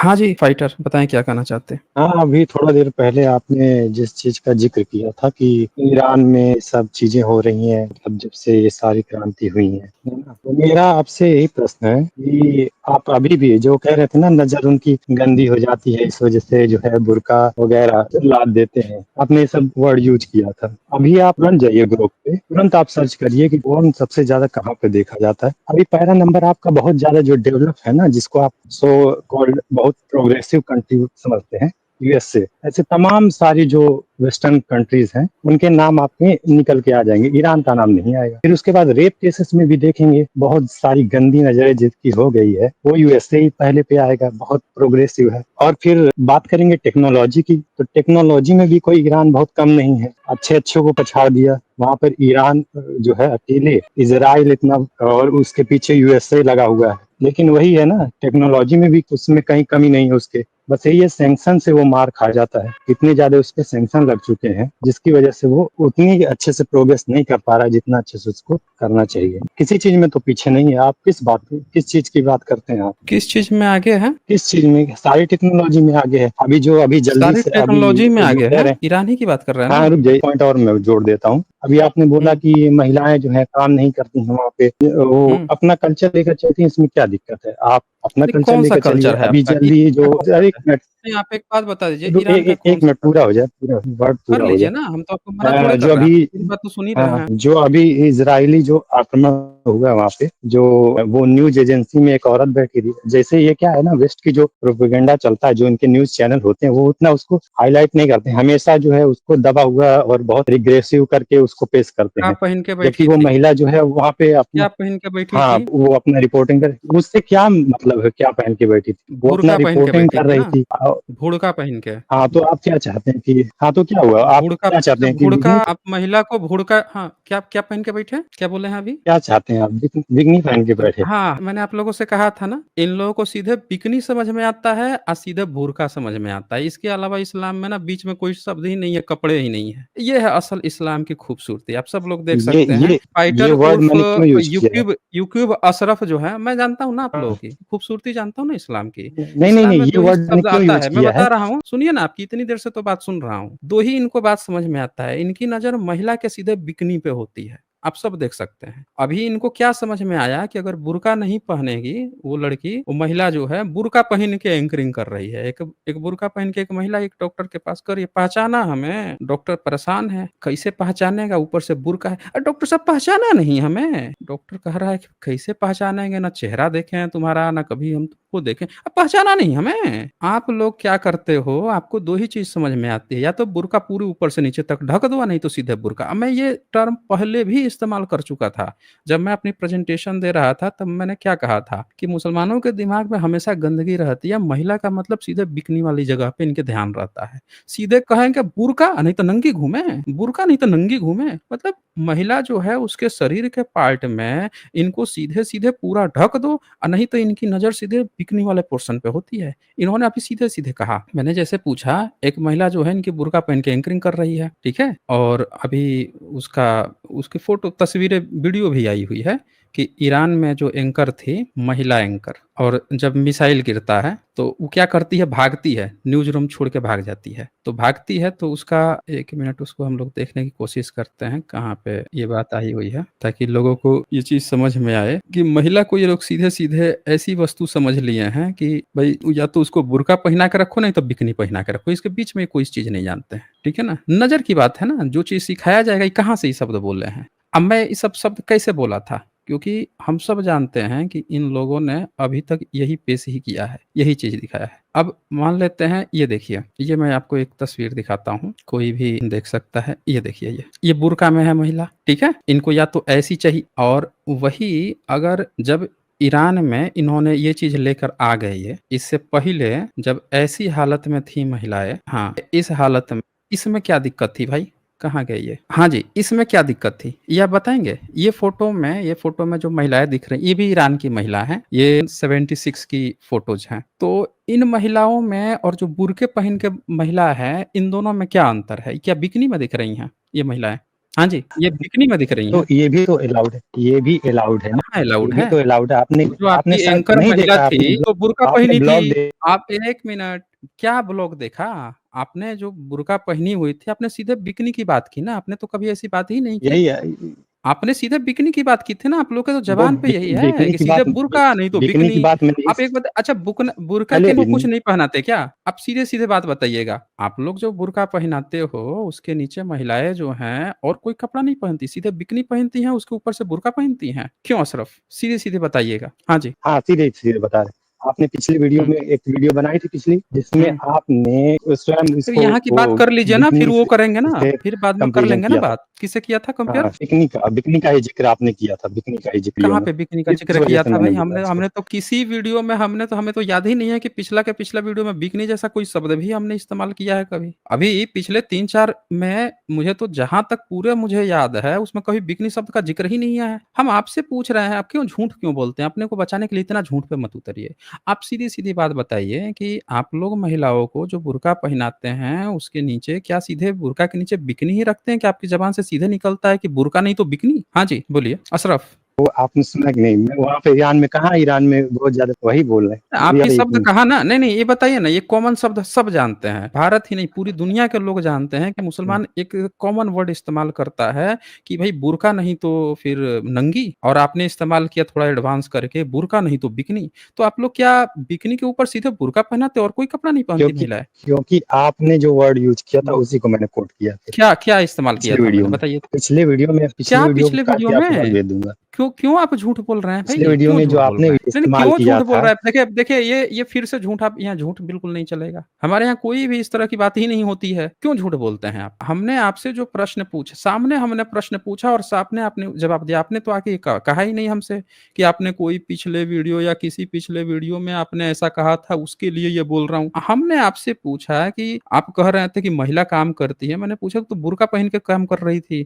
हाँ जी, फाइटर बताएँ क्या कहना चाहते हैं? हाँ, अभी थोड़ा देर पहले आपने जिस चीज़ का ज़िक्र किया था कि ईरान में सब चीज़ें हो रही हैं, मतलब जब से ये सारी क्रांति हुई है ना? तो मेरा आपसे यही प्रश्न है कि आप अभी भी जो कह रहे थे ना नज़र उनकी गंदी हो जाती है, इस वज़ह से जो है बुर्का वग़ैरह लाद देते हैं। आपने ये सब वर्ड यूज़ किया था। अभी आप तुरंत जाइए ग्रुप पे, तुरंत आप सर्च करिए कि पोर्न सबसे ज़्यादा कहाँ पे देखा जाता है। अभी पहला नंबर आपका बहुत ज़्यादा जो डेवलप है ना, जिसको आप सो कॉल्ड बहुत प्रोग्रेसिव कंट्री समझते हैं, यूएसए, ऐसे तमाम सारी जो वेस्टर्न कंट्रीज हैं उनके नाम आपके निकल के आ जाएंगे, ईरान का नाम नहीं आएगा। फिर उसके बाद रेप केसेस में भी देखेंगे बहुत सारी गंदी नजरें जिसकी हो गई है वो यूएसए ही पहले पे आएगा, बहुत प्रोग्रेसिव है। और फिर बात करेंगे टेक्नोलॉजी की, तो टेक्नोलॉजी में भी कोई ईरान बहुत कम नहीं है, अच्छे अच्छों को पछाड़ दिया वहां पर ईरान जो है अकेले, इजराइल इतना, और उसके पीछे यूएसए लगा हुआ है। लेकिन वही है ना, टेक्नोलॉजी में भी उसमें कहीं कमी नहीं है उसके, बस यही है सैंक्शन से वो मार खा जाता है। इतने ज्यादा उस पे सैंक्शन लग चुके हैं जिसकी वजह से वो उतनी अच्छे से प्रोग्रेस नहीं कर पा रहा है जितना अच्छे से उसको करना चाहिए। किसी चीज में तो पीछे नहीं है। आप किस चीज की बात करते हैं आप? किस चीज़ में आगे है? किस चीज में? सारी टेक्नोलॉजी में आगे है। अभी जल्दी सारी से अभी टेक्नोलॉजी में जो आगे कह हैं, रहे हैं, ईरान ही की बात कर रहे हैं हाँ ना? रुक जाइए, पॉइंट और मैं जोड़ देता हूँ। अभी आपने बोला हुँ, कि महिलाएं जो है काम नहीं करती हैं वहाँ पे, वो हुँ। अपना कल्चर लेकर चलती हैं, इसमें क्या दिक्कत है? आप अपना नहीं, कल्चर कौन-सा लेकर चलिए। कल्चर है अभी आपका? जल्दी ईरान का जो, कौन-सा अरे एक है? मिनट, नहीं, आप एक बात बता दीजिए, दो- ईरान का एक कौन-सा मिनट पूरा कल्चर हो है? जाए, पूरा वर्ड कर पूरा हो लीजिए जाए। ना, हम तो आपको मना थोड़े कर जो रहे हैं, अभी, पूरी बात तो सुन ही रहे हाँ, हैं। जो अभी इजरायली जो आक्रमण हुआ वहाँ पे, जो वो न्यूज एजेंसी में एक औरत बैठी थी, जैसे ये क्या है ना, वेस्ट की जो प्रोपेगेंडा चलता है, जो इनके न्यूज चैनल होते हैं वो उतना उसको हाईलाइट नहीं करते हैं, हमेशा जो है उसको दबा हुआ और बहुत रिग्रेसिव करके उसको पेश करते क्या हैं। पहन के जबकि बैठी वो थी? महिला जो है वहाँ पे अपना, क्या पहन के बैठी हाँ, थी? वो अपना रिपोर्टिंग कर, उससे क्या मतलब है क्या पहन के बैठी थी? वो अपना बुर्का पहन के रिपोर्टिंग बैठी कर थी रही ना? थी। बुर्का पहन के। हाँ, तो आप क्या चाहते हैं कि, हाँ तो क्या हुआ, आप भुड़का क्या चाहते जब हैं कि भुड़का बिगनी, आप महिला को भुड़का हाँ, क्या क्या पहन के बैठे हैं? क्या बोले हैं अभी? क्या चाहते हैं आप, बिगनी पहन के बैठे? हाँ, मैंने आप लोगों से कहा था ना, इन लोगों को सीधे बिकनी समझ में आता है और सीधे बुर्का समझ में आता है। इसके अलावा इस्लाम में ना बीच में कोई शब्द ही नहीं है, कपड़े ही नहीं है। ये है असल इस्लाम की खूबसूरती। आप सब लोग देख ये सकते हैं। ये ये फाइटर वर्ड उर्फ मैंने क्यों यूज किया है? यूक्यूब अशरफ जो है, मैं जानता हूँ ना आप लोगों हाँ, की खूबसूरती जानता हूँ ना इस्लाम की। नहीं नहीं इस्लाम नहीं, में ये 2 ही वर्ड मैंने शब्द क्यों आता यूज है, मैं किया है? बता रहा हूँ, सुनिए ना आपकी इतनी देर से तो बात सुन रहा हूँ। 2 ही इनको बात समझ में आता है, इनकी नज़र महिला के सीधे बिकनी पे होती है। आप सब देख सकते हैं। अभी इनको क्या समझ में आया कि अगर बुर्का नहीं पहनेगी वो लड़की, वो महिला जो है बुर्का पहन के एंकरिंग कर रही है। एक एक बुर्का पहन के एक महिला एक डॉक्टर के पास कर रही है, पहचाना हमें? डॉक्टर परेशान है, कैसे पहचानेगा? ऊपर से बुर्का है। डॉक्टर साहब पहचाना नहीं हमें? डॉक्टर कह रहा है कि कैसे पहचानेंगे? ना चेहरा देखे हैं तुम्हारा, ना कभी हम तुमको देखे। अब पहचाना नहीं हमें? आप लोग क्या करते हो, आपको 2 ही चीज़ समझ में आती है, या तो बुर्का पूरी ऊपर से नीचे तक ढक दो, नहीं तो सीधे बुर्का। अब मैं ये टर्म पहले भी इस्तेमाल कर चुका था। जब मैं अपनी प्रेज़ेंटेशन दे रहा था, तब मैंने क्या कहा था कि मुसलमानों के दिमाग में हमेशा गंदगी रहती है, महिला का मतलब सीधे बिकनी वाली जगह पे इनके ध्यान रहता है। सीधे कहेंगे बुर्का नहीं तो नंगी घूमें, बुर्का नहीं तो नंगी घूमें। मतलब महिला जो है उसके शरीर के पार्ट में इनको सीधे-सीधे पूरा ढक दो, नहीं तो इनकी नज़र सीधे बिकनी वाले पोर्शन पे होती है। इन्होंने अभी सीधे-सीधे कहा। मैंने जैसे पूछा, एक महिला जो है इनकी बुर्का पहन के एंकरिंग कर रही है, ठीक है? और अभी उसका उसकी फ़ोटो तस्वीरें वीडियो भी आई हुई है कि ईरान में जो एंकर थी, महिला एंकर, और जब मिसाइल गिरता है, तो वो क्या करती है, भागती है, न्यूज़ रूम छोड़ के भाग जाती है। तो भागती है तो उसका 1 मिनट उसको हम लोग देखने की कोशिश करते हैं, कहाँ पे ये बात आई हुई है, ताकि लोगों को ये चीज़ समझ में आए कि महिला को ये लोग सीधे-सीधे ऐसी वस्तु समझ लिए हैं कि भई या तो उसको बुर्का पहना के रखो, नहीं तो बिकिनी पहना के रखो। इसके बीच में कोई चीज़ नहीं जानते हैं, ठीक है ना? नज़र की बात है ना, जो चीज़ सिखाया जाएगा, ये कहाँ से ये शब्द बोले हैं। अब मैं ये सब शब्द कैसे बोला था? क्योंकि हम सब जानते हैं कि इन लोगों ने अभी तक यही पेश ही किया है, यही चीज़ दिखाया है। अब मान लेते हैं, ये देखिए, ये मैं आपको एक तस्वीर दिखाता हूँ, कोई भी देख सकता है। ये देखिए, ये बुर्का में है महिला, ठीक है? इनको या तो ऐसी चाहिए, और वही अगर जब ईरान में इन्होंने ये चीज़ लेकर आ गए ये, इससे पहले जब ऐसी हालत में थी महिलाएँ, हाँ, इस हालत में, इसमें क्या दिक्कत थी भाई? कहाँ गए ये? हाँ जी, इसमें क्या दिक्कत थी? ये आप बताएँगे? ये फ़ोटो में जो महिलाएँ दिख रही हैं, ये भी ईरान की महिला हैं। ये 76 की फ़ोटोज़ हैं। तो इन महिलाओं में और जो बुर्के पहन के महिला है, इन दोनों में क्या अंतर है? क्या बिकिनी में दिख रही हैं ये महिलाएँ? हाँ जी, ये बिकिनी में दिख रही तो हैं। ये भी तो अलाउड है, ये भी अलाउड है ना, कहाँ ये अलाउड भी है? तो अलाउड है। आपने वो जो आपने आपकी शायद एंकर नहीं महिला देखा, थी, वो बुर्का आपने पहनी ब्लॉग थी। दे आप 1 मिनट, क्या ब्लॉग देखा? आपने जो बुर्का पहनी हुई थी, आपने सीधे बिकिनी की बात की ना, आपने तो कभी ऐसी बात ही नहीं की। यही है, आपने सीधे बिकिनी की बात की थी ना, आप लोग के तो वो ज़बान पे यही है बिकनी कि की सीधे बात, बुर्का नहीं तो बिकनी की बिकिनी। बात मैंने आप एक बात अच्छा बुर्का पहले के नीचे कुछ नहीं पहनाते क्या? आप सीधे-सीधे बात बताइएगा। आप लोग जो बुर्का पहनाते हो, उसके नीचे महिलाएँ जो हैं और कोई कपड़ा नहीं पहनती, सीधे बिकिनी पहनती हैं, उसके ऊपर से बुर्का पहनती हैं। क्यों अशरफ? सीधे-सीधे बताइएगा। हाँ जी। हाँ, सीधे-सीधे बता रहे हैं। आपने पिछली वीडियो हुँ, में एक वीडियो बनाई थी पिछली, जिसमें हुँ। आपने स्वयं फिर इसको यहाँ की बात वो कर लीजिए ना, फिर बिकनी वो करेंगे ना, से फिर बाद में कर कंपैरिज़न लेंगे ना किया था। बात। किससे किया था कंपेयर? हाँ, बिकनी का ही ज़िक्र आपने किया था, बिकनी का ही ज़िक्र वीडियो कहाँ में। पे बिकिनी का इस ज़िक्र वजह किया से था मैंने भाई? बोला हमने इसको। हमने तो किसी वीडियो में हमने तो हमें तो याद ही नहीं है कि पिछला के पिछला वीडियो में बिकिनी जैसा कोई शब्द भी हमने इस्तेमाल किया है कभी। अभी पिछले 3-4 में मुझे तो जहाँ तक पूरे मुझे याद है, उसमें कभी बिकिनी शब्द का ज़िक्र ही नहीं आया है। हम आपसे पूछ रहे हैं, आप क्यों झूठ क्यों बोलते हैं? अपने को बचाने के लिए इतना झूठ पे मत उतरिए। आप सीधी-सीधी बात बताइए कि आप लोग महिलाओं को जो बुर्का पहनाते हैं, उसके नीचे क्या सीधे बुर्का के नीचे बिकिनी ही रखते हैं? क्या आपकी ज़बान से सीधे निकलता है कि बुर्का नहीं तो बिकिनी? हाँ जी, बोलिए अशरफ। वो आपने सुना कि नहीं? मैं वहाँ पे ईरान में कहाँ, ईरान में बहुत ज़्यादा वही बोल रहे हैं। आप यार ये एक शब्द मिनट, कहा ना नहीं, ये बताइए ना, ये कॉमन शब्द सब जानते हैं। भारत ही नहीं, पूरी दुनिया के लोग जानते हैं कि मुसलमान एक कॉमन वर्ड इस्तेमाल करता है कि भई बुर्का नहीं तो फिर नंगी, और आपने इस्तेमाल किया थोड़ा एडवांस करके बुर्का नहीं तो बिकिनी। तो आप लोग क्या बिकिनी के ऊपर सीधे बुर्का पहनाते हो और कोई कपड़ा नहीं पहनती क्योंकि महिलाएँ? क्योंकि आपने जो वर्ड यूज़ किया था हुँ। उसी को मैंने कोट किया फिर, क्या क्या इस्तेमाल किया पिछले था वीडियो मैंने में। बताइए? पिछले क्या वीडियो पिछले काट वीडियो के आपको में? भेज दूँगा। क्यों आप झूठ बोल रहे हैं पिछले भाई? वीडियो क्यों में झूठ जो बोल आपने रहे हैं? नहीं, इस्तेमाल क्यों किया झूठ बोल था, रहा है? देखिए ये फिर से झूठ, आप यहाँ झूठ बिल्कुल नहीं चलेगा। हमारे यहाँ कोई भी इस तरह की बात ही नहीं होती है। क्यों झूठ बोलते हैं आप? हमने आपसे जो प्रश्न पूछा, सामने हमने प्रश्न पूछा और सामने आपने जवाब दिया। आपने तो आके ये कहा ही नहीं हमसे कि आपने कोई पिछले वीडियो या किसी पिछले वीडियो में आपने ऐसा कहा था, उसके लिए ये बोल रहा हूँ। हमने आपसे पूछा कि आप कह रहे थे कि महिला काम करती है। मैंने पूछा तो बुर्का पहन के काम कर रही थी।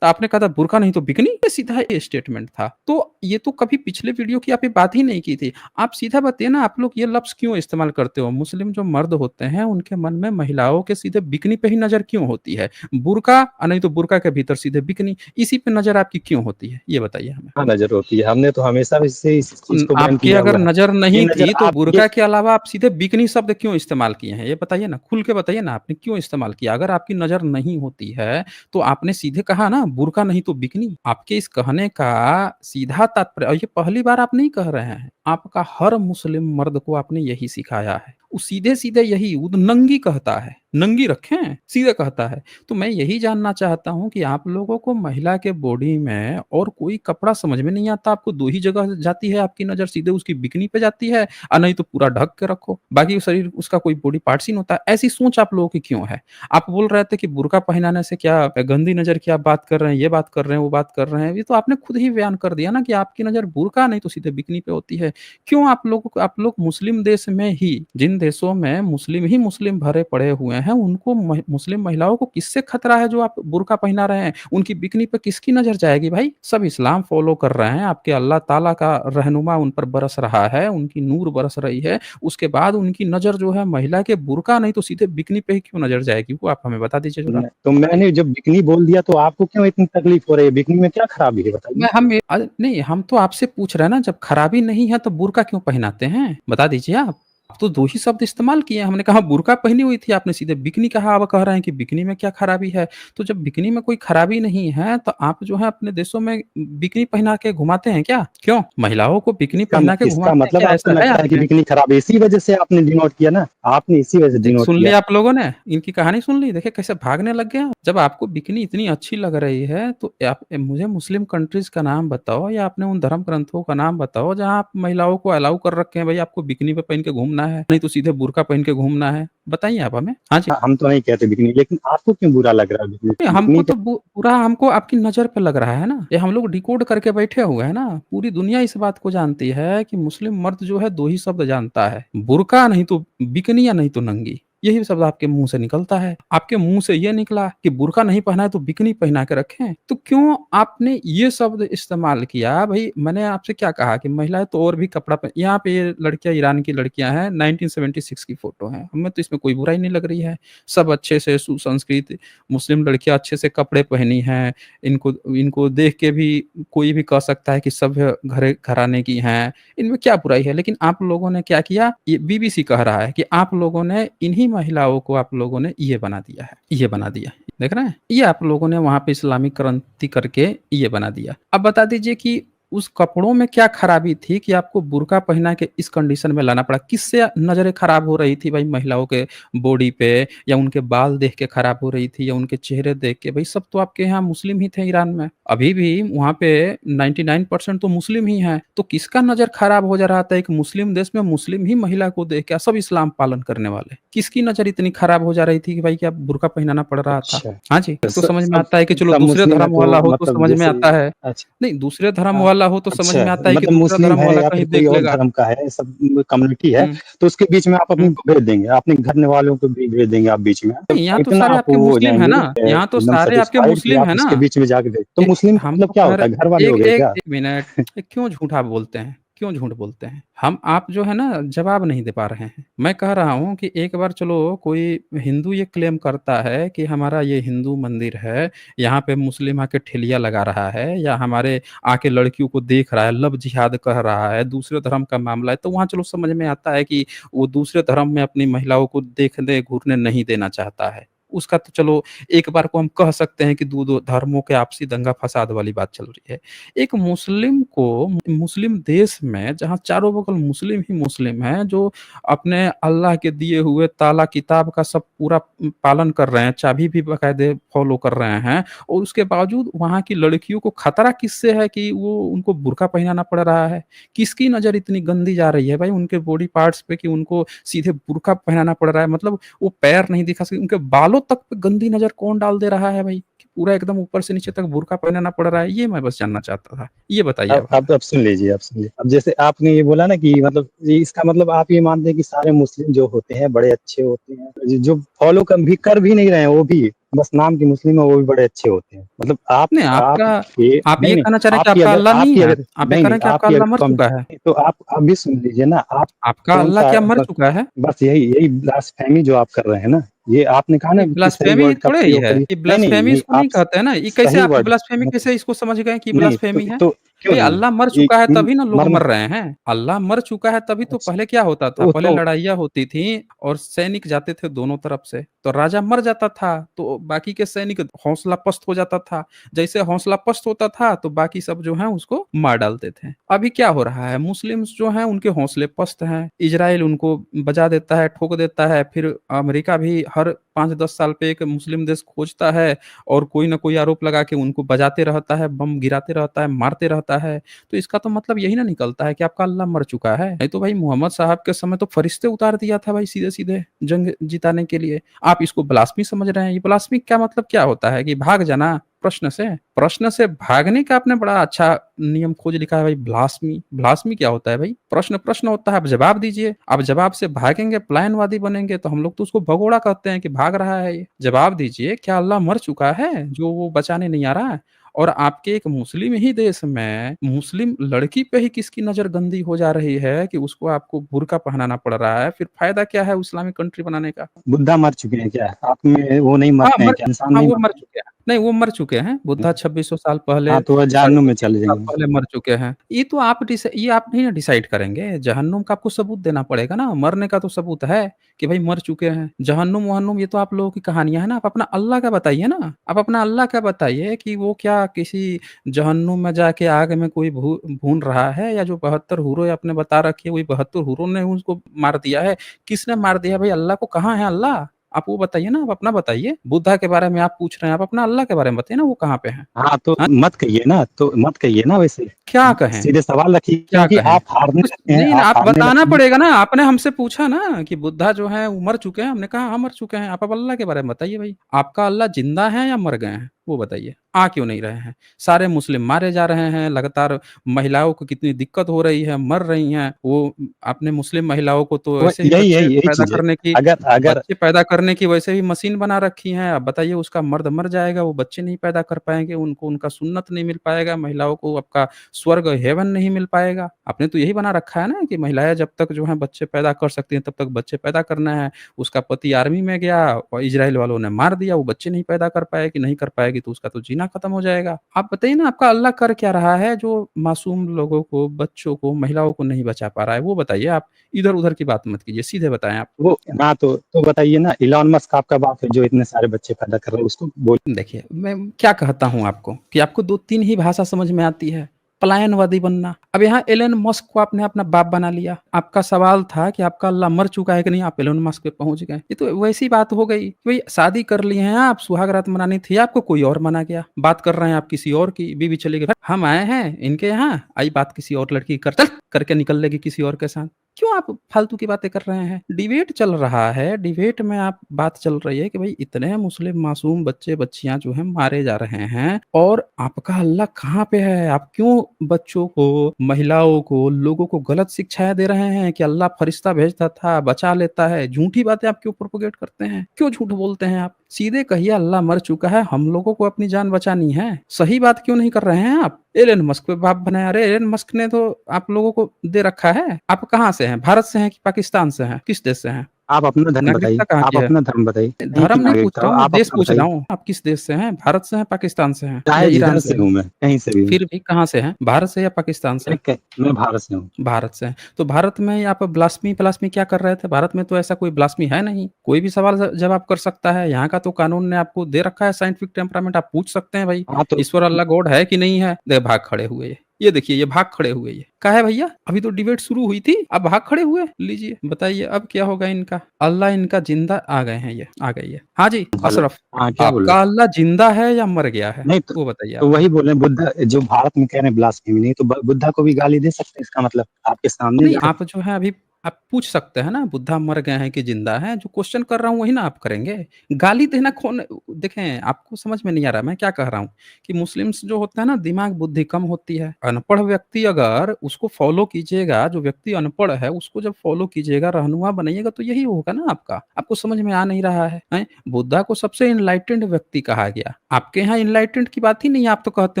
तो आपने कहा था बुर्का नहीं तो बिकिनी, ये सीधा ये स्टेटमेंट था। तो ये तो कभी पिछले वीडियो की आपने बात ही नहीं की थी। आप सीधा बताइए ना, आप लोग ये लफ्ज़ क्यों इस्तेमाल करते हो? मुस्लिम जो मर्द होते हैं, उनके मन में महिलाओं के सीधे बिकिनी पे ही नज़र क्यों होती है? बुर्का नहीं तो बुर्का के भीतर सीधे बिकिनी, इसी पे नज़र आपकी क्यों होती है? ये बताइए हमें। हाँ, नज़र होती है। हमने तो हमेशा से इस चीज़ को बैन आपकी किया अगर हुआ है। नज़र ये नहीं नज़र थी, तो आप ये बुर्का के अलावा आप सीधे बिकिनी शब्द क्यों इस्तेमाल किए हैं? ये बताइए ना, खुल के बताइए ना, आपने क्यों इस्तेमाल किया? अगर आपकी नज़र नहीं होती है, तो आपने सीधे कहा ना, बुर्का नहीं तो बिकिनी। आपके इस कहने का सीधा तात्पर्य, और ये पहली बार आप नहीं कह रहे हैं, आपका हर मुस्लिम मर्द को आपने यही सिखाया है। वो सीधे-सीधे यही वो नंगी कहता है, नंगी रखें, सीधे कहता है। तो मैं यही जानना चाहता हूँ कि आप लोगों को महिला के बॉडी में और कोई कपड़ा समझ में नहीं आता, आपको 2 ही जगह जाती है आपकी नज़र, सीधे उसकी बिकिनी पे जाती है, नहीं तो पूरा ढक के रखो, बाकी शरीर उसका कोई बॉडी पार्ट्स ही नहीं होता। ऐसी सोच आप लोगों की क्यों है? आप बोल रहे थे कि बुर्का पहनाने से क्या गंदी नज़र की आप बात कर रहे हैं, ये बात कर रहे हैं, वो बात कर रहे हैं। ये तो आपने खुद ही बयान कर दिया ना कि आपकी नज़र बुर्का नहीं तो सीधे बिकिनी पे होती है। क्यों आप लोग मुस्लिम देश में ही, जिन देशों में मुस्लिम ही मुस्लिम भरे पड़े हुए हैं, उनको मुस्लिम महिलाओं को किससे खतरा है जो आप बुर्का पहना रहे हैं? उनकी बिकनी पे किसकी नज़र जाएगी भाई? सब इस्लाम फ़ॉलो कर रहे हैं, आपके अल्लाह ताला का रहनुमा उन पर बरस रहा है, उनकी नूर बरस रही है। उसके बाद उनकी नज़र जो है महिला के बुर्का नहीं तो सीधे बिकनी पे ही क्यों नज़र जाएगी? वो आप हमें बता दीजिए ज़रा। तो मैंने जब बिकनी बोल दिया तो आपको क्यों इतनी तकलीफ़ हो रही है? बिकनी में क्या खराबी है बताइए? मैं हम ये नहीं, हम तो आपसे पूछ रहे हैं ना, जब खराबी नहीं है तो बुर्का क्यों पहनाते हैं? बता दीजिए आप। आप तो 2 ही शब्द इस्तेमाल किए हैं। हमने कहा बुर्का पहनी हुई थी, आपने सीधे बिकिनी कहा, अब कह रहे हैं कि बिकिनी में क्या खराबी है? तो जब बिकिनी में कोई खराबी नहीं है, तो आप जो है अपने देशों में बिकिनी पहना के घुमाते हैं क्या? क्यों? महिलाओं को बिकिनी इसका पहना के इसका घुमाते हैं मतलब क्या? आपको ऐसा है लगता आप है कि में? बिकनी खराब है, इसी वजह से आपने डिनोट किया ना? आपने इसी वजह से देख डिनोट सुन किया। लिया आप लोगों ने? इनकी कहानी सुन ली? देखिए कैसे भागने लग गए हैं। जब आपको बिकिनी इतनी अच्छी लग रही है, तो आप मुझे मुस्लिम कंट्रीज़ का नाम बताओ या अपने उन धर्म ग्रंथों का नाम बताओ जहाँ आप महिलाओं को अलाउ कर रखे हैं, भई आपको बिकिनी पे पहन के घूमना है, नहीं तो सीधे बुर्का पहन के घूमना है। बताइए आप हमें। हाँ जी। हम तो नहीं कहते बिकनी, लेकिन आपको क्यों बुरा लग रहा है बिकनी? नहीं, हमको बिकनी पे तो बुरा हमको आपकी नज़र पे लग रहा है ना। ये हम लोग डिकोड करके बैठे हुए हैं ना। पूरी दुनिया इस बात को जानती है कि मुस्लिम मर्द जो है 2 ही शब्द जानता है, बुर्का नहीं तो बिकनी या नहीं तो नंगी। यही शब्द आपके मुँह से निकलता है। आपके मुँह से ये निकला कि बुर्का नहीं पहना है तो बिकिनी पहना के रखें। तो क्यों आपने ये शब्द इस्तेमाल किया? भई मैंने आपसे क्या कहा कि महिलाएँ तो और भी कपड़ा पह यहाँ पे ये लड़कियाँ ईरान की लड़कियाँ हैं, 1976 की फ़ोटो है। हमें तो इसमें कोई बुराई नहीं लग रही है। सब अच्छे से सुसंस्कृत मुस्लिम लड़कियाँ अच्छे से कपड़े पहनी हैं। इनको इनको देख के भी कोई भी कह सकता है कि सभ्य घराने की हैं। इनमें क्या बुराई है? लेकिन आप लोगों ने क्या किया? ये बीबीसी कह रहा है कि आप लोगों ने इन्हीं महिलाओं को आप लोगों ने ये बना दिया है, ये बना दिया। देख रहे हैं? ये आप लोगों ने वहाँ पे इस्लामिक क्रांति करके ये बना दिया। अब बता दीजिए कि उस कपड़ों में क्या खराबी थी कि आपको बुर्का पहना के इस कंडीशन में लाना पड़ा? किससे नज़रें खराब हो रही थी भाई महिलाओं के बॉडी पे या उनके बाल देख के खराब हो रही थी या उनके चेहरे देख के? भई सब तो आपके यहाँ मुस्लिम ही थे ईरान में। अभी भी वहाँ पे 99% तो मुस्लिम ही हैं। तो किसका नज़र खराब हो जा रहा था? एक मुस्लिम देश में मुस्लिम ही महिला को देख के सब इस्लाम पालन करने वाले। किसकी नज़र इतनी खराब हो जा रही थी कि भाई क्या बुर्का पहनाना पड़ रहा था? अच्छा। हाँ जी, ये तो समझ में सब आता है कि चलो सब दूसरे मुस्लिम है धर्म तो वाला हो तो मतलब समझ में जैसे आता है। अच्छा। नहीं, दूसरे धर्म हाँ, वाला हो तो समझ अच्छा में आता है कि मतलब दूसरा मुस्लिम धर्म है वाला या कहीं फिर कोई देख और लेगा। धर्म का है, सब कम्युनिटी है, हुँ, तो उसके बीच में आप अपनी हुँ। को भेज देंगे, अपने घर वालों को भी भेज देंगे आप बीच में। तो नहीं, यहाँ तो इतना सारे आप आपके वो हो मुस्लिम हैं जाएँगे ना, यहाँ तो एकदम सारे आपके सैटिस्फाइड कि मुस्लिम आप हैं उसके ना। बीच में जाके भेज तो एक मुस्लिम का हम मतलब तो क्या कह होता है? घर रहे वाले हो एक गए एक क्या? 1 मिनट, क्यों झूठ आप बोलते हैं? क्यों झूठ बोलते हैं? हम आप जो है ना जवाब नहीं दे पा रहे हैं। मैं कह रहा हूँ कि एक बार चलो कोई हिंदू ये क्लेम करता है कि हमारा ये हिंदू मंदिर है, यहाँ पे मुस्लिम आके ठेलिया लगा रहा है या हमारे आके लड़कियों को देख रहा है, लव जिहाद कह रहा है, दूसरे धर्म का मामला है, तो वहाँ चलो समझ में आता है कि वो दूसरे धर्म में अपनी महिलाओं को देखने, घूरने नहीं देना चाहता है। उसका तो चलो एक बार को हम कह सकते हैं कि दो धर्मों के आपसी दंगा-फ़साद वाली बात चल रही है। एक मुस्लिम को मुस्लिम देश में जहाँ चारों बगल मुस्लिम ही मुस्लिम हैं, जो अपने अल्लाह के दिए हुए ताला किताब का सब पूरा पालन कर रहे हैं, चाबी भी बाकायदे फ़ॉलो कर रहे हैं और उसके बावजूद वहाँ की लड़कियों को खतरा किससे है कि वो उनको बुर्का पहनाना पड़ रहा है? किसकी नज़र इतनी गंदी जा रही है भाई उनके बॉडी पार्ट्स पे कि उनको सीधे बुर्का पहनाना पड़ रहा है? मतलब वो पैर नहीं दिखा सकते, उनके बालों तक पे गंदी नज़र कौन डाल दे रहा है भाई? कि पूरा एकदम ऊपर से नीचे तक बुर्का पहनाना पड़ रहा है, ये मैं बस जानना चाहता था। ये बताइए अब आप अब हमें। अब सुन लीजिए, अब सुनिए। अब जैसे आपने ये बोला ना कि मतलब ये इसका मतलब आप ये मानते हैं कि सारे मुस्लिम जो होते हैं, बड़े अच्छे होते हैं। जो फ़ॉलो कर भी नहीं रहे हैं वो भी, बस नाम के मुस्लिम है, वो भी बड़े अच्छे होते हैं। मतलब नहीं आपका आपके आप नहीं, ये नहीं, कहना चाह रहे हैं कि आपकी आपका अगर अल्लाह नहीं आपकी है? अगर आप ये नहीं, कह नहीं, रहे हैं कि आपका आपकी अल्लाह अगर मर चुका है? तो आप भी सुन लीजिए ना, आप आपका अल्लाह कौन-सा क्या मर बस चुका है? बस यही ब्लास्फेमी जो आप कर रहे हैं ना, ये आपने कहा ना नहीं कि सही ब्लास्फेमी वर्ड का थोड़े ही प्रयोग है। करिए। ये नहीं, नहीं, ब्लास्फेमी नहीं, इसको आप नहीं कहते हैं ना। ये कैसे सही आप वर्ड ब्लास्फेमी मतलब कैसे इसको समझ गए कि नहीं, ब्लास्फेमी है? क्यों भई नहीं? अल्लाह मर ये चुका है इन तभी ना लोग मरना मर रहे हैं। अल्लाह मर चुका है तभी तो अच्छा, पहले क्या होता था, वो पहले तो लड़ाइयाँ होती थी और सैनिक जाते थे दोनों तरफ से, तो राजा मर जाता था, तो बाकी के सैनिक हौसला पस्त हो जाता था। जैसे हौसला पस्त होता था, तो बाकी सब जो हैं उसको मार डालते थे। अभी क्या हो रहा है, मुस्लिम्स जो हैं उनके हौसले पस्त हैं, इज़राइल उनको बजा देता है, ठोक देता है, फिर अमेरिका भी हर 5-10 साल पे एक मुस्लिम देश खोजता है और कोई न कोई आरोप लगा के उनको बजाते रहता है, बम गिराते रहता है, मारते रहता है। तो इसका तो मतलब यही ना निकलता है कि आपका अल्लाह मर चुका है। नहीं तो भाई मोहम्मद साहब के समय तो फरिश्ते उतार दिया था भाई सीधे-सीधे जंग जिताने के लिए। आप इसको ब्लास्फेमी समझ रहे हैं। ये ब्लास्फेमी का मतलब क्या होता है कि भाग जाना प्रश्न से? प्रश्न से भागने का आपने बड़ा अच्छा नियम खोज लिखा है भाई ब्लास्फेमी। ब्लास्फेमी क्या होता है भाई? प्रश्न प्रश्न होता है, आप जवाब दीजिए। आप जवाब से भागेंगे, पलायनवादी बनेंगे तो हम लोग तो उसको भगोड़ा कहते हैं कि भाग रहा है ये। जवाब दीजिए, क्या अल्लाह मर चुका है जो वो बचाने नहीं आ रहा है? और आपके एक मुस्लिम ही देश में मुस्लिम लड़की पे ही किसकी नज़र गंदी हो जा रही है कि उसको आपको बुर्का पहनाना पड़ रहा है, फिर फ़ायदा क्या है इस्लामिक कंट्री बनाने का? बुद्धा मर चुके हैं क्या? आप में वो नहीं हाँ, मरते हैं क्या? इंसान हाँ, नहीं वो मर मरते चुके हैं। नहीं, वो मर चुके हैं। हैं? बुद्धा 2600 साल पहले, हाँ, तो वह साढ़े जहन्नुम में चले 2500 साल जाएँगे। पहले मर चुके हैं। ये आप नहीं ना डिसाइड करेंगे। जहन्नुम का आपको सबूत देना पड़ेगा ना, मरने का तो सबूत है कि भई मर चुके हैं। जहन्नुम-वहन्नुम ये तो आप लोगों की कहानियाँ हैं ना, आप अपना अल्लाह का बताइए ना। आप अपना अल्लाह का बताइए कि वो क्या किसी जहन्नुम में जाके आग में कोई भून रहा है या जो 72 हूरें आपने बता रखी है, वही 72 हूरों ने उसको मार दिया है। किसने मार दिया भई अल्लाह को? कहाँ है अल्लाह? आप वो बताइए ना, आप अपना बताइए। बुद्धा के बारे में आप पूछ रहे हैं, आप अपना अल्लाह के बारे में बताइए ना वो कहाँ पे हैं? हाँ, तो हाँ, मत कहिए ना वैसे। क्या कहें? सीधे सवाल रखिए, क्या क्योंकि कहें? आप हारने कुछ लगते हैं, नहीं ना, आप आप हारने बताना लगते हैं। पड़ेगा ना, आपने हमसे पूछा ना कि बुद्धा जो हैं वो मर चुके हैं, हमने कहा हाँ, मर चुके हैं। आप अब अल्लाह के बारे में बताइए भई, आपका अल्लाह ज़िंदा है या मर गए हैं? वो बताइए, आ क्यों नहीं रहे हैं? सारे मुस्लिम मारे जा रहे हैं, लगातार महिलाओं को कितनी दिक्कत हो रही है, मर रही हैं। वो आपने मुस्लिम महिलाओं को तो वो ऐसे ही यही यही यही चीज़ है। अगर बच्चे पैदा करने की वैसे ही मशीन बना रखी हैं। अब बताइए उसका मर्द मर जाएगा, वो बच्चे नहीं पैदा कर पाएँगे, उनको उनका सुन्नत नहीं मिल पाएगा, महिलाओं को आपका स्वर्ग हेवन नहीं मिल पाएगा। आपने तो यही बना रखा है ना कि महिलाएँ जब तक जो है बच्चे पैदा कर सकती हैं, तब तक बच्चे पैदा करना है। उसका पति आर्मी में गया और इज़राइल वालों ने मार दिया, वो बच्चे नहीं पैदा कर पाएगी, नहीं कर पाएगी तो उसका तो जीना खत्म हो जाएगा। आप बताइए ना आपका अल्लाह कर क्या रहा है जो मासूम लोगों को, बच्चों को, महिलाओं को नहीं बचा पा रहा है? वो बताइए आप, इधर-उधर की बात मत कीजिए, सीधे बताएँ आप। वो हाँ, तो बताइए ना, इलॉन मस्क आपका बाप है जो इतने सारे बच्चे पैदा कर रहा है, उसको बोल। देखिए, मैं क्या कहता हूँ आपको कि आपको 2-3 ही भाषा समझ में आती है, पलायनवादी बनना। अब यहाँ एलन मस्क को आपने अपना बाप बना लिया। आपका सवाल था कि आपका अल्लाह मर चुका है कि नहीं, आप एलन मस्क पे पहुँच गए। ये तो वैसी बात हो गई, भई शादी कर लिए हैं आप, सुहाग रात मनानी थी आपको, कोई और मना गया। बात कर रहे हैं आप किसी और की, बीवी चली गई, हम आए हैं इनके यहाँ, आई बात किसी और लड़की की कर चल, करके निकल लेगी किसी और के साथ। क्यों आप फालतू की बातें कर रहे हैं? डिबेट चल रहा है, डिबेट में आप बात चल रही है कि भई इतने मुस्लिम मासूम बच्चे-बच्चियाँ जो हैं मारे जा रहे हैं और आपका अल्लाह कहाँ पे है? आप क्यों बच्चों को, महिलाओं को, लोगों को गलत शिक्षाएँ दे रहे हैं कि अल्लाह फरिश्ता भेजता था, बचा लेता है। झूठी बातें आप क्यों प्रोपेगेट करते हैं? क्यों झूठ बोलते हैं आप? सीधे कहिए अल्लाह मर चुका है, हम लोगों को अपनी जान बचानी है। सही बात क्यों नहीं कर रहे हैं आप? एलन मस्क पे बाप बनाया, अरे एलन मस्क ने तो आप लोगों को दे रखा है। आप कहाँ से हैं? भारत से हैं कि पाकिस्तान से हैं? किस देश से हैं? आप अपना धर्म बताइए, नागरिकता कहाँ आप की है? अपना धर्म बताइए, कहीं की धर्म नहीं पूछ नागरिकता हो, रहा हूँ, आप देश अपना पूछ बताइए। रहा हूँ। आप किस देश से हैं? भारत से हैं, पाकिस्तान से हैं या चाहे ईरान जिधर से से हैं? हूँ मैं, कहीं से भी हूँ। फिर भी कहाँ से हैं? भारत से या पाकिस्तान से? मैं भारत से हूँ। भारत से हैं। तो भारत में आप ब्लास्फेमी क्या कर रहे थे? भारत में तो ऐसा कोई ब्लास्फेमी है नहीं। कोई भी सवाल जवाब कर सकता है। यहाँ का तो कानून ने आपको दे रखा है साइंटिफिक टेम्परामेंट, आप पूछ सकते हैं भाई, हाँ, तो ईश्वर अल्लाह गॉड है कि नहीं है? भाग खड़े हुए ये देखिए, ये भाग खड़े हुए ये। क्या है भैया? अभी तो डिबेट शुरू हुई थी, अब भाग खड़े हुए? लीजिए, बताइए अब क्या होगा इनका? अल्लाह इनका जिंदा आ गए हैं ये, आ गई है। हाँ जी, हेलो। अशरफ, हाँ, क्या बोल रहे आपका अल्लाह जिंदा है या मर गया है? हैं? नहीं, वो बताइए तो आप। वही बोल रहे हैं, बुद्धा जो भारत में कह रहे हैं ब्लास्फेमी नहीं, तो बुद्धा को भी गाली दे सकते हैं, इसका मतलब आपके सामने नहीं, जाकर। आप जो है अभी आप पूछ सकते हैं ना, बुद्धा मर गए हैं कि ज़िंदा हैं? जो क्वेश्चन कर रहा हूँ वही ना आप करेंगे। गाली देना कौन, देखें आपको समझ में नहीं आ रहा मैं क्या कह रहा हूँ कि मुस्लिम्स जो होता है ना, दिमाग बुद्धि कम होती है। अनपढ़ व्यक्ति अगर उसको फ़ॉलो कीजिएगा, जो व्यक्ति अनपढ़ है उसको जब फ़ॉलो कीजिएगा, रहनुमा बनाइएगा तो यही होगा ना आपका। आपको समझ में आ नहीं रहा है, हैं? बुद्धा को सबसे एनलाइटेंड व्यक्ति कहा गया। आपके यहाँ एनलाइटेंड की बात ही नहीं है, आप तो कहते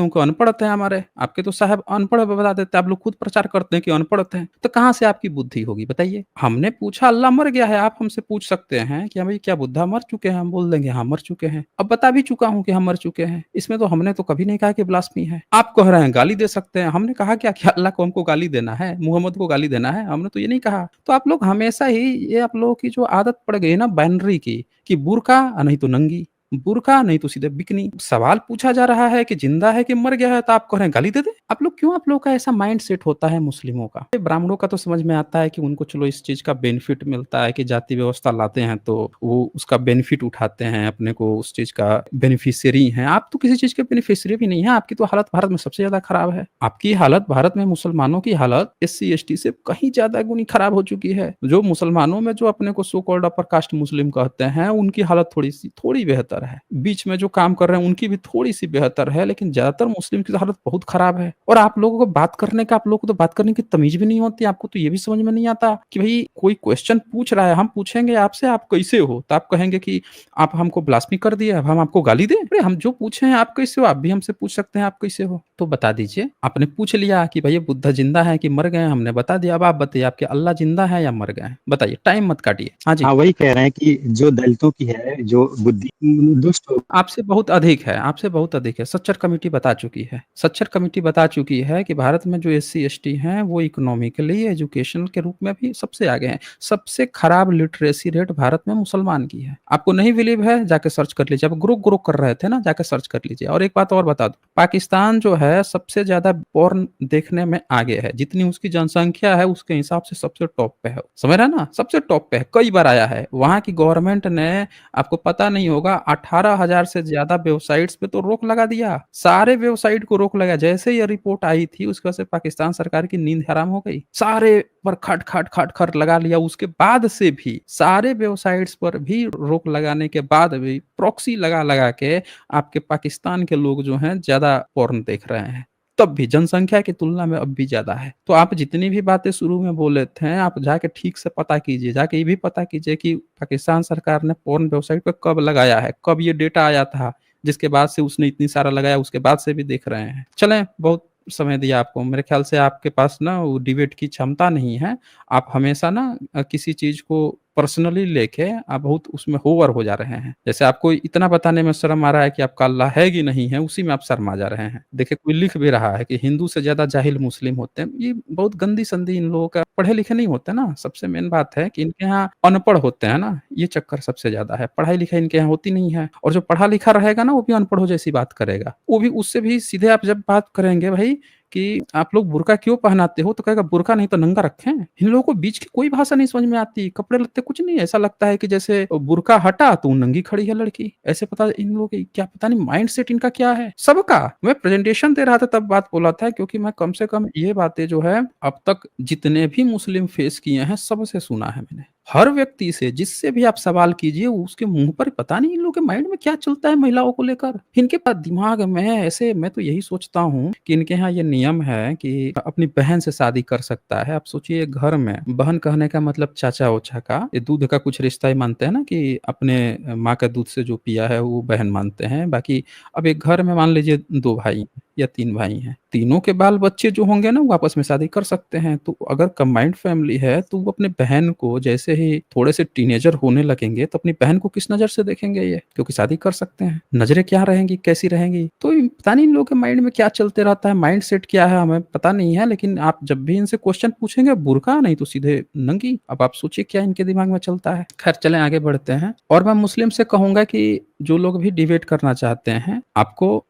हो कि अनपढ़ थे हमारे। आपके तो साहब अनपढ़ बता देते हैं, आप लोग खुद प्रचार करते हैं कि अनपढ़ थे। तो कहाँ से आपकी बुद्धि होगी बताइए? हमने पूछा अल्लाह मर गया है, आप हमसे पूछ सकते हैं कि भाई क्या बुद्धा मर चुके हैं? हम बोल देंगे हाँ मर चुके हैं। अब बता भी चुका हूँ कि हम मर चुके हैं। इसमें तो हमने तो कभी नहीं कहा कि ब्लास्फेमी है। आप कह रहे हैं गाली दे सकते हैं। हमने कहा क्या कि अल्लाह को हमको गाली देना है, मुहम्मद को गाली देना है? हमने तो ये नहीं कहा। तो आप लोग हमेशा ही ये आप लोगों की जो आदत पड़ गई है ना बाइनरी की, कि बुर्का नहीं तो नंगी, बुर्का नहीं तो सीधे बिकनी। सवाल पूछा जा रहा है कि जिंदा है कि मर गया है, तो आप कह रहे हैं गाली दे दे। आप लोग क्यों, आप लोगों का ऐसा माइंड सेट होता है मुस्लिमों का? ब्राह्मणों का तो समझ में आता है कि उनको चलो इस चीज का बेनिफिट मिलता है कि जाति व्यवस्था लाते हैं तो वो उसका बेनिफिट उठाते हैं, अपने को उस चीज का बेनिफिशियरी हैं। आप तो किसी चीज के बेनिफिशियरी भी नहीं है। आपकी तो हालत भारत में सबसे ज्यादा खराब है। आपकी हालत भारत में, मुसलमानों की हालत SC ST से कहीं ज्यादा गुनी खराब हो चुकी है। जो मुसलमानों में जो अपने को सो कॉल्ड अपर कास्ट मुस्लिम कहते हैं, उनकी हालत थोड़ी बेहतर है। बीच में जो काम कर रहे हैं उनकी भी थोड़ी-सी बेहतर है, लेकिन ज़्यादातर मुस्लिम की तो हालत बहुत खराब है। और आप लोगों को बात करने का, आप लोगों को तो बात करने की तमीज़ भी नहीं होती। आपको तो ये भी समझ में नहीं आता कि भई कोई क्वेश्चन पूछ रहा है, हम पूछेंगे आपसे आप कैसे हो? तो आप कहेंगे कि आप हमको ब्लास्फेमी कर दिए, अब हम आपको गाली दें? अरे हम जो पूछे हैं आप कैसे हो? आप भी हमसे पूछ सकते हैं आप कैसे हो? तो बता दीजिए। आपने पूछ लिया कि भैया बुद्ध ज़िंदा है कि मर गए हैं? हमने बता दिया। अब आप बताइए आपके अल्लाह ज़िंदा है या मर गए हैं? बताइए, टाइम मत काटिए। हाँ जी। हाँ, वही कह रहे हैं कि जो दलितों की है, जो बुद्धि दुष्ट हो। आपसे बहुत अधिक है, आपसे बहुत अधिक है। सच्चर कमिटी बता चुकी है। सच्चर कमिटी बता चुकी है कि भारत में जो SC ST हैं, वो इकोनॉमिकली, एजुकेशन के रूप में भी सबसे आगे हैं। सबसे खराब लिटरेसी रेट भारत में मुसलमान की है। आपको नहीं बिलीव है? जाके सर्च कर लीजिए। आप ग्रो कर रहे थे ना, जाके सर्च कर लीजिए। और एक बात और बता दूँ, पाकिस्तान जो है सबसे ज़्यादा पोर्न देखने में आगे है। जितनी उसकी जनसंख्या है, उसके हिसाब से सबसे टॉप पे है। समझ रहे हैं ना? सबसे टॉप पे है, कई बार आया है। वहाँ की गवर्नमेंट ने, आपको पता नहीं होगा, 18,000 से ज़्यादा वेबसाइट्स पे तो रोक लगा दिया। सारे वेबसाइट को रोक लगा। जैसे ये रिपोर्ट आई थी उसके बाद से पाकिस्तान सरकार की नींद हराम हो गई। सारे पर खट, खट, खट, खट लगा लिया। उसके बाद से भी सारे वेबसाइट्स पर भी रोक लगाने के बाद भी प्रॉक्सी लगा-लगा के आपके पाकिस्तान के लोग जो हैं ज़्यादा पॉर्न देख रहे हैं। तब भी जनसंख्या की तुलना में अब भी ज़्यादा है। तो आप जितनी भी बातें शुरू में बोले थे, आप जाके ठीक से पता कीजिए। जाके ये भी पता कीजिए कि पाकिस्तान सरकार ने पोर्न वेबसाइट पे कब लगाया है, कब ये डेटा आया था, जिसके बाद से उसने इतनी सारा लगाया, उसके बाद से भी देख रहे हैं। चलें, बहुत समय दिया आपको। मेरे ख्याल से आपके पास ना वो डिबेट की क्षमता नहीं है। आप हमेशा ना किसी चीज़ को पर्सनली लेके आप बहुत उसमें ओवर हो जा रहे हैं। जैसे आपको इतना बताने में शर्म आ रहा है कि आपका अल्लाह है कि नहीं है, उसी में आप शर्मा जा रहे हैं। देखिए, कोई लिख भी रहा है कि हिंदू से ज़्यादा जाहिल मुस्लिम होते हैं। ये बहुत गंदी संधि इन लोगों का, पढ़े-लिखे नहीं होते ना, सबसे मेन बात है कि इनके यहाँ अनपढ़ होते हैं ना, ये चक्कर सबसे ज़्यादा है। पढ़ाई-लिखाई इनके यहाँ होती नहीं है और जो पढ़ा-लिखा रहेगा ना, वो भी अनपढ़ों जैसी बात करेगा। वो भी उससे भी सीधे आप जब बात करेंगे भाई कि आप लोग बुर्का क्यों पहनाते हो? तो कहेगा बुर्का नहीं तो नंगा रखें। इन लोगों को बीच की कोई भाषा नहीं समझ में आती, कपड़े-लत्ते कुछ नहीं, ऐसा लगता है कि जैसे बुर्का हटा तो नंगी खड़ी है लड़की। ऐसे पता इन लोगों की क्या पता नहीं माइंडसेट इनका क्या है? सबका। मैं प्रेजेंटेशन दे रहा था तब बात बोला था क्योंकि मैं कम से कम ये बातें जो है अब तक जितने भी मुस्लिम फेस किए हैं सबसे सुना है मैंने। हर व्यक्ति से जिससे भी आप सवाल कीजिए उसके मुँह पर पता नहीं इन लोगों के माइंड में क्या चलता है महिलाओं को लेकर। इनके पास दिमाग में ऐसे मैं तो यही सोचता हूँ कि इनके यहाँ ये नियम है कि अपनी बहन से शादी कर सकता है। आप सोचिए घर में बहन कहने का मतलब चाचा-ओचा का, ये दूध का कुछ रिश्ता ही मानते हैं ना कि अपने माँ का दूध से जो पिया है वो बहन मानते हैं। बाकी अब एक घर में मान लीजिए 2 भाई या 3 भाई हैं। तीनों के बाल-बच्चे जो होंगे ना वो आपस में शादी कर सकते हैं। तो अगर कंबाइंड फैमिली है तो वो अपने बहन को जैसे ही थोड़े से टीनेजर होने लगेंगे तो अपनी बहन को किस नज़र से देखेंगे ये? क्योंकि शादी कर सकते हैं। नज़रें क्या रहेंगी, कैसी रहेंगी? तो इन पता नहीं इन लोगों के माइंड में क्या चलते रहता है, माइंडसेट क्या है हमें पता नहीं है। लेकिन आप जब भी इनसे क्वेश्चन पूछेंगे बुर्का नहीं तो सीधे नंगी। अब आप सोचिए क्या इनके दिमाग में चलता है। खैर चलें आगे बढ़ते हैं और मैं मुस्लिम से कहूँगा कि जो लोग भी डिबेट करना चाहते हैं,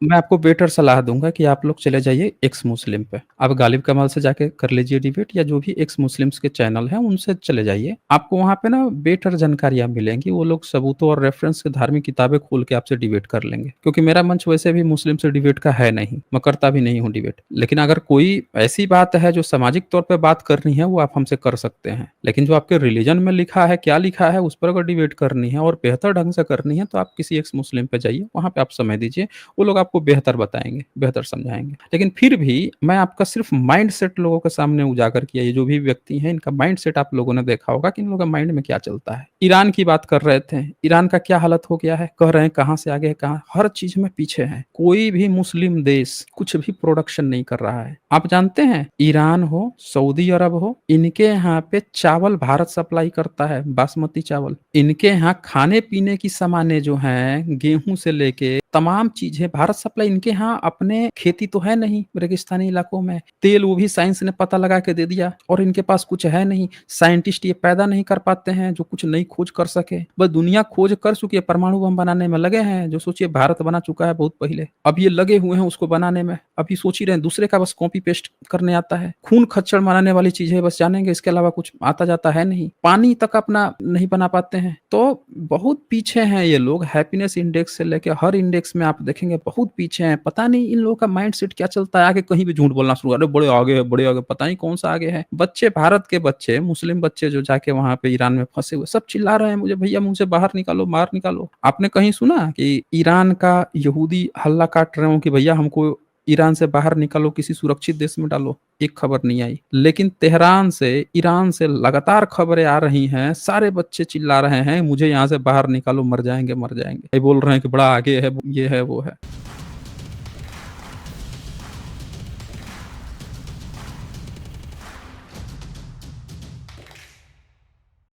मैं आपको बेटर सलाह दूँगा कि आप लोग चले जाइए एक्स मुस्लिम पे। आप गालिब कमाल से जाके कर लीजिए डिबेट या जो भी एक्स मुस्लिम्स के चैनल हैं उनसे चले जाइए। आपको वहाँ पे ना बेटर जानकारियाँ मिलेंगी। वो लोग सबूतों और रेफरेंस से धार्मिक किताबें खोल के आपसे डिबेट कर लेंगे। क्योंकि मेरा मंच वैसे भी मुस्लिम से डिबेट का है नहीं, मैं करता भी नहीं हूँ डिबेट। लेकिन अगर कोई ऐसी बात है जो सामाजिक तौर पे बात करनी है वो आप हमसे कर सकते हैं। लेकिन जो आपके रिलीजन में लिखा है, क्या लिखा है उस पर अगर डिबेट करनी है और बेहतर ढंग से करनी है तो आप किसी एक्स मुस्लिम पे जाइए, वहाँ पे आप समय दीजिए। वो लोग आपको बेहतर बताएँगे, बेहतर समझाएँगे। लेकिन फिर भी मैं आपका सिर्फ माइंडसेट लोगों के सामने उजागर किया। ये जो भी व्यक्ति हैं इनका माइंडसेट आप लोगों ने देखा होगा कि इन लोगों का माइंड में क्या चलता है। ईरान की बात कर रहे थे, ईरान का क्या हालत हो गया है? कह रहे हैं कहाँ से आगे है, कहाँ हर चीज़ में पीछे हैं। कोई भी मुस्लिम देश कुछ भी प्रोडक्शन नहीं कर रहा है। आप जानते हैं ईरान हो, सऊदी अरब हो, इनके यहाँ पे चावल भारत सप्लाई करता है, बासमती चावल। इनके यहाँ खाने-पीने की सामानें जो हैं, गेहूँ से लेके तमाम चीज़ें भारत सप्लाई। इनके यहाँ अपने खेती तो है नहीं रेगिस्तानी इलाकों में। तेल वो भी साइंस ने पता लगा के दे दिया और इनके पास कुछ है नहीं। साइंटिस्ट ये पैदा नहीं कर पाते हैं जो कुछ नई खोज कर सके। बस दुनिया खोज कर चुकी है, परमाणु बम बनाने में लगे हैं, जो सोचिए भारत बना चुका है बहुत पहले। अब ये लगे हुए हैं उसको बनाने में। अभी सोच ही रहे हैं दूसरे का बस कॉपी पेस्ट करने आता है। खून खच्चर बनाने वाली चीज़ें बस जानेंगे, इसके अलावा कुछ आता जाता है नहीं। पानी तक अपना नहीं बना पाते हैं। तो बहुत पीछे हैं ये लोग। हैप्पीनेस इंडेक्स से लेके हर इंडेक्स में आप देखेंगे बहुत पीछे हैं। पता नहीं इन लोगों का माइंडसेट क्या चलता है, आगे कहीं भी झूठ बोलना शुरू, अरे बड़े आगे है, बड़े आगे, पता नहीं कौन सा आगे है। बच्चे, भारत के बच्चे, मुस्लिम बच्चे जो जाके वहाँ पे ईरान में फँसे हुए, सब चिल्ला रहे हैं मुझे भैया मुँह से बाहर निकालो, बाहर निकालो। आपने कहीं सुना कि ईरान का यहूदी हल्ला काट रहे हों कि भैया हमको ईरान से बाहर निकालो, किसी सुरक्षित देश में डालो? एक खबर नहीं आई। लेकिन तेहरान से, ईरान से लगातार खबरें आ रही हैं, सारे बच्चे चिल्ला रहे हैं मुझे यहाँ से बाहर निकालो, मर जाएँगे, मर जाएँगे। ये बोल रहे हैं कि बड़ा आगे है, ये है, वो है।